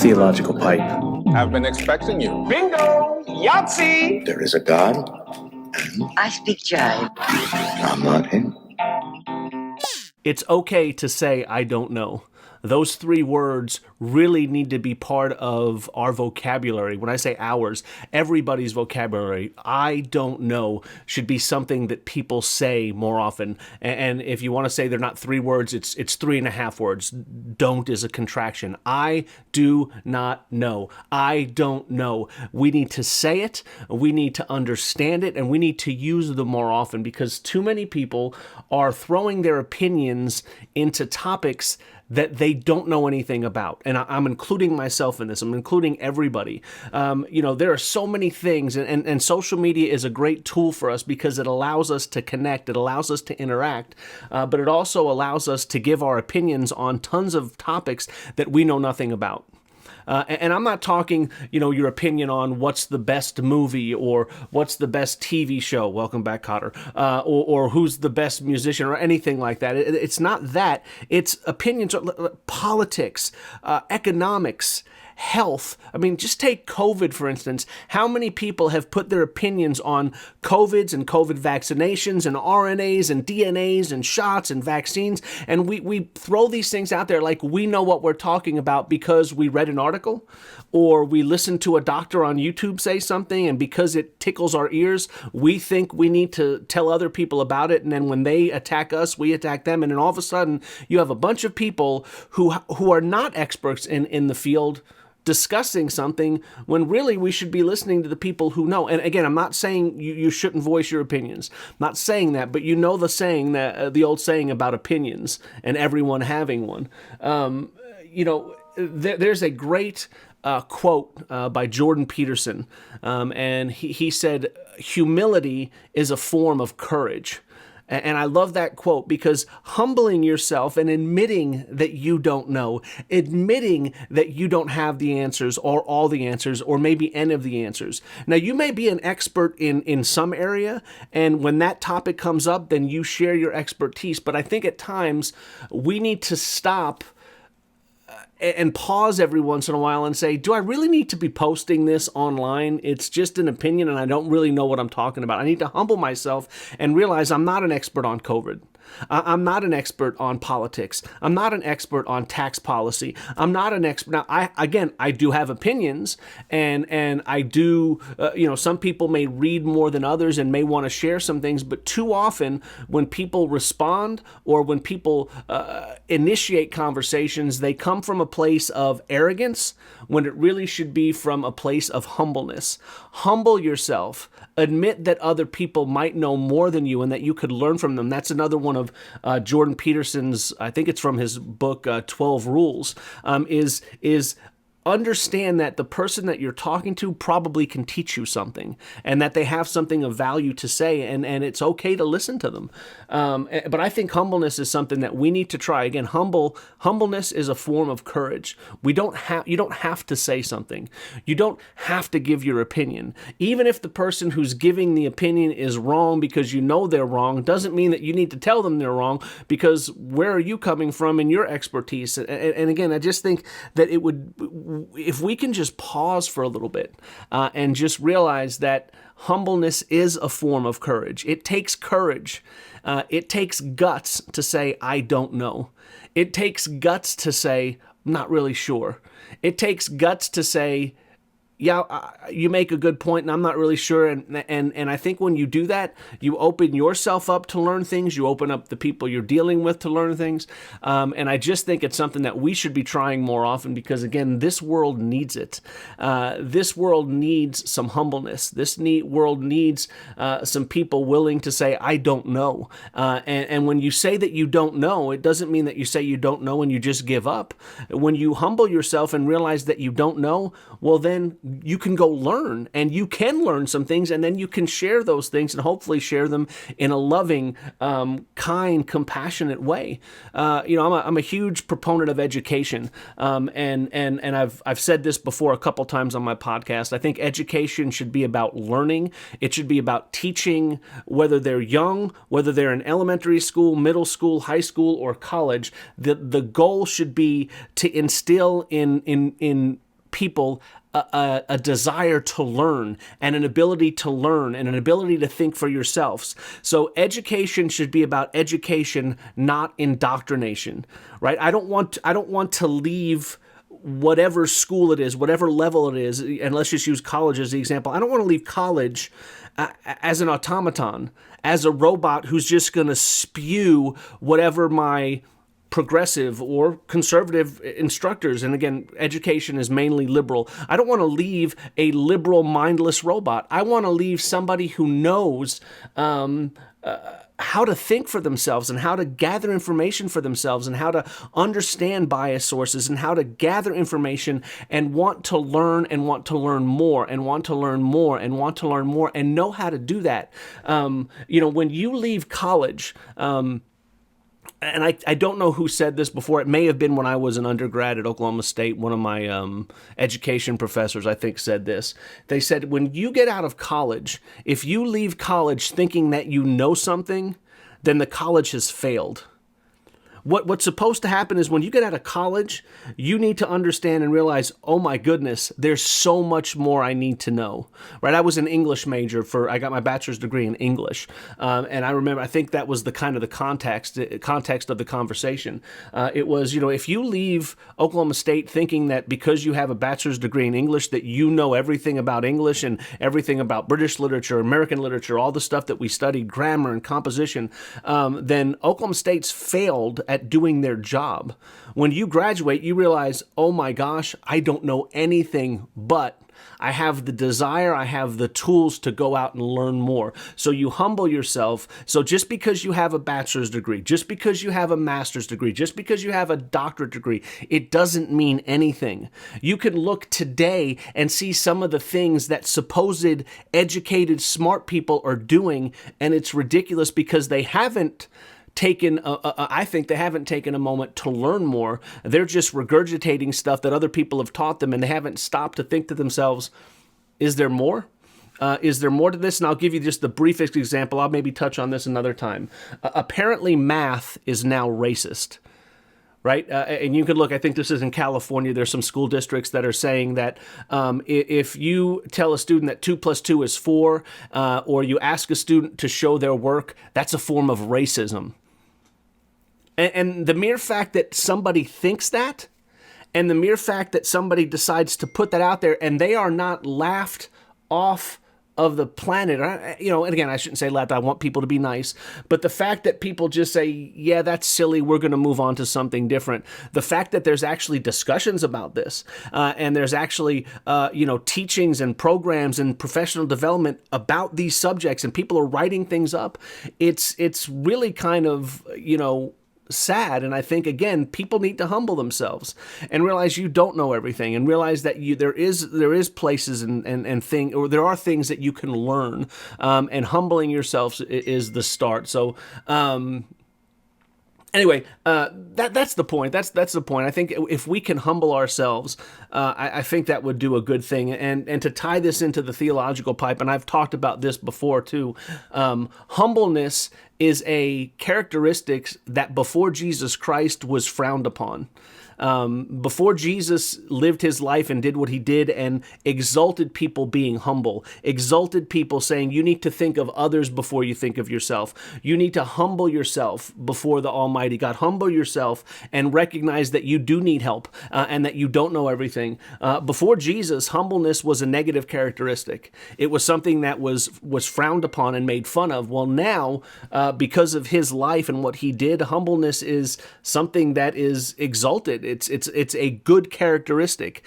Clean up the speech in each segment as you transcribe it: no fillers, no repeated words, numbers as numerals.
Theological Pipe. I've been expecting you. Bingo! Yahtzee! There is a God. I speak jive. I'm not him. It's okay to say, I don't know. Those three words really need to be part of our vocabulary. When I say ours, everybody's vocabulary. I don't know should be something that people say more often. And if you want to say they're not three words, it's 3.5 words. Don't is a contraction. I do not know. I don't know. We need to say it. We need to understand it. And we need to use them more often, because too many people are throwing their opinions into topics that they don't know anything about. And I'm including myself in this. I'm including everybody. There are so many things, and social media is a great tool for us because it allows us to connect. It allows us to interact, but it also allows us to give our opinions on tons of topics that we know nothing about. And I'm not talking, your opinion on what's the best movie or what's the best TV show. Welcome back, Cotter. Or who's the best musician or anything like that. It's not that. It's opinions, politics, economics, health. I mean, just take COVID, for instance. How many people have put their opinions on COVIDs and COVID vaccinations and RNAs and DNAs and shots and vaccines? And we throw these things out there like we know what we're talking about because we read an article or we listened to a doctor on YouTube say something, and because it tickles our ears, we think we need to tell other people about it. And then when they attack us, we attack them. And then all of a sudden you have a bunch of people who are not experts in the field discussing something when really we should be listening to the people who know. And again, I'm not saying you shouldn't voice your opinions. I'm not saying that, but the saying that the old saying about opinions and everyone having one. There's a great quote by Jordan Peterson, and he said, "Humility is a form of courage." And I love that quote, because humbling yourself and admitting that you don't know, admitting that you don't have the answers or all the answers or maybe any of the answers. Now, you may be an expert in some area, and when that topic comes up, then you share your expertise. But I think at times we need to stop and pause every once in a while and say, do I really need to be posting this online? It's just an opinion and I don't really know what I'm talking about. I need to humble myself and realize I'm not an expert on COVID. I'm not an expert on politics. I'm not an expert on tax policy. I'm not an expert. Now, I do have opinions, and I do, some people may read more than others and may want to share some things, but too often when people respond or when people initiate conversations, they come from a place of arrogance when it really should be from a place of humbleness. Humble yourself. Admit that other people might know more than you and that you could learn from them. That's another one of Jordan Peterson's, I think it's from his book, 12 Rules, is understand that the person that you're talking to probably can teach you something and that they have something of value to say, and it's okay to listen to them. But I think humbleness is something that we need to try. Again, humbleness is a form of courage. You don't have to say something. You don't have to give your opinion. Even if the person who's giving the opinion is wrong because you know they're wrong, doesn't mean that you need to tell them they're wrong, because where are you coming from in your expertise? And again, I just think that it would, if we can just pause for a little bit and just realize that humbleness is a form of courage. It takes courage. It takes guts to say, I don't know. It takes guts to say, I'm not really sure. It takes guts to say, yeah, you make a good point, and I'm not really sure. And I think when you do that, you open yourself up to learn things. You open up the people you're dealing with to learn things. And I just think it's something that we should be trying more often, because, again, this world needs it. This world needs some humbleness. This world needs some people willing to say, I don't know. And when you say that you don't know, it doesn't mean that you say you don't know and you just give up. When you humble yourself and realize that you don't know, well, then you can go learn, and you can learn some things, and then you can share those things and hopefully share them in a loving, kind, compassionate way. I'm a huge proponent of education, and I've said this before a couple times on my podcast. I think education should be about learning. It should be about teaching, whether they're young, whether they're in elementary school, middle school, high school, or college. The goal should be to instill in people a desire to learn and an ability to learn and an ability to think for yourselves. So education should be about education, not indoctrination, right? I don't want to leave whatever school it is, whatever level it is, and let's just use college as the example. I don't want to leave college as an automaton, as a robot who's just going to spew whatever my progressive or conservative instructors, and again, education is mainly liberal. I don't want to leave a liberal, mindless robot. I want to leave somebody who knows how to think for themselves and how to gather information for themselves and how to understand bias sources and how to gather information and want to learn and want to learn more and want to learn more and want to learn more and know how to do that. When you leave college, and I don't know who said this before. It may have been when I was an undergrad at Oklahoma State. One of my education professors, I think, said this. They said, when you get out of college, if you leave college thinking that you know something, then the college has failed. What's supposed to happen is when you get out of college, you need to understand and realize, oh my goodness, there's so much more I need to know, right? I was an English major I got my bachelor's degree in English. And I remember, I think that was the context of the conversation. It was, if you leave Oklahoma State thinking that because you have a bachelor's degree in English, that you know everything about English and everything about British literature, American literature, all the stuff that we studied, grammar and composition, then Oklahoma State's failed at doing their job. When you graduate, you realize, oh my gosh, I don't know anything, but I have the desire, I have the tools to go out and learn more. So you humble yourself. So just because you have a bachelor's degree, just because you have a master's degree, just because you have a doctorate degree, it doesn't mean anything. You can look today and see some of the things that supposed educated, smart people are doing, and it's ridiculous because they haven't I think they haven't taken a moment to learn more. They're just regurgitating stuff that other people have taught them, and they haven't stopped to think to themselves, is there more? Is there more to this? And I'll give you just the briefest example. I'll maybe touch on this another time. Apparently, math is now racist. Right? And you can look, I think this is in California, there's some school districts that are saying that if you tell a student that 2 + 2 is 4, or you ask a student to show their work, that's a form of racism. And the mere fact that somebody thinks that, and the mere fact that somebody decides to put that out there, and they are not laughed off of the planet, and again, I shouldn't say laughed, I want people to be nice, but the fact that people just say, yeah, that's silly, we're going to move on to something different. The fact that there's actually discussions about this, and there's actually, teachings and programs and professional development about these subjects, and people are writing things up, it's really kind of, sad. And I think, again, people need to humble themselves and realize you don't know everything, and realize that there is places and things, or there are things that you can learn, and humbling yourselves is the start. So, anyway, that's the point. That's the point. I think if we can humble ourselves, I think that would do a good thing. And to tie this into the theological pipe, and I've talked about this before too, humbleness is a characteristic that before Jesus Christ was frowned upon. Before Jesus lived his life and did what he did and exalted people being humble, exalted people saying you need to think of others before you think of yourself. You need to humble yourself before the Almighty God. Humble yourself and recognize that you do need help, and that you don't know everything. Before Jesus, humbleness was a negative characteristic. It was something that was frowned upon and made fun of. Well, now, because of his life and what he did, humbleness is something that is exalted. It's a good characteristic.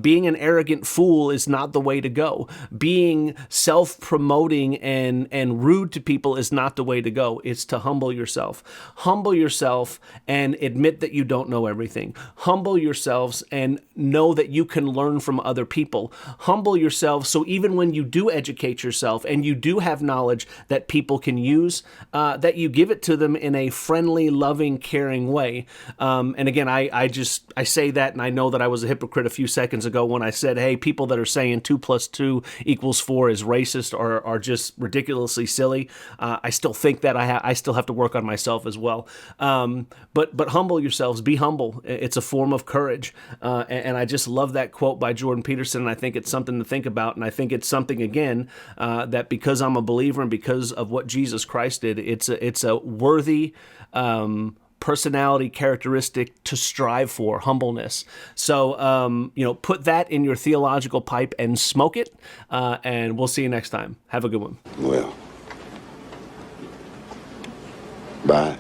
Being an arrogant fool is not the way to go. Being self-promoting and rude to people is not the way to go. It's to humble yourself. Humble yourself and admit that you don't know everything. Humble yourselves and know that you can learn from other people. Humble yourself so even when you do educate yourself and you do have knowledge that people can use, that you give it to them in a friendly, loving, caring way. And again, I I say that, and I know that I was a hypocrite a few seconds ago when I said, hey, people that are saying 2 + 2 = 4 is racist or are just ridiculously silly. I still think that I still have to work on myself as well. But humble yourselves, be humble. It's a form of courage. And I just love that quote by Jordan Peterson, and I think it's something to think about. And I think it's something, again, that because I'm a believer and because of what Jesus Christ did, it's a worthy personality characteristic to strive for, humbleness. So, put that in your theological pipe and smoke it, and we'll see you next time. Have a good one. Well, bye.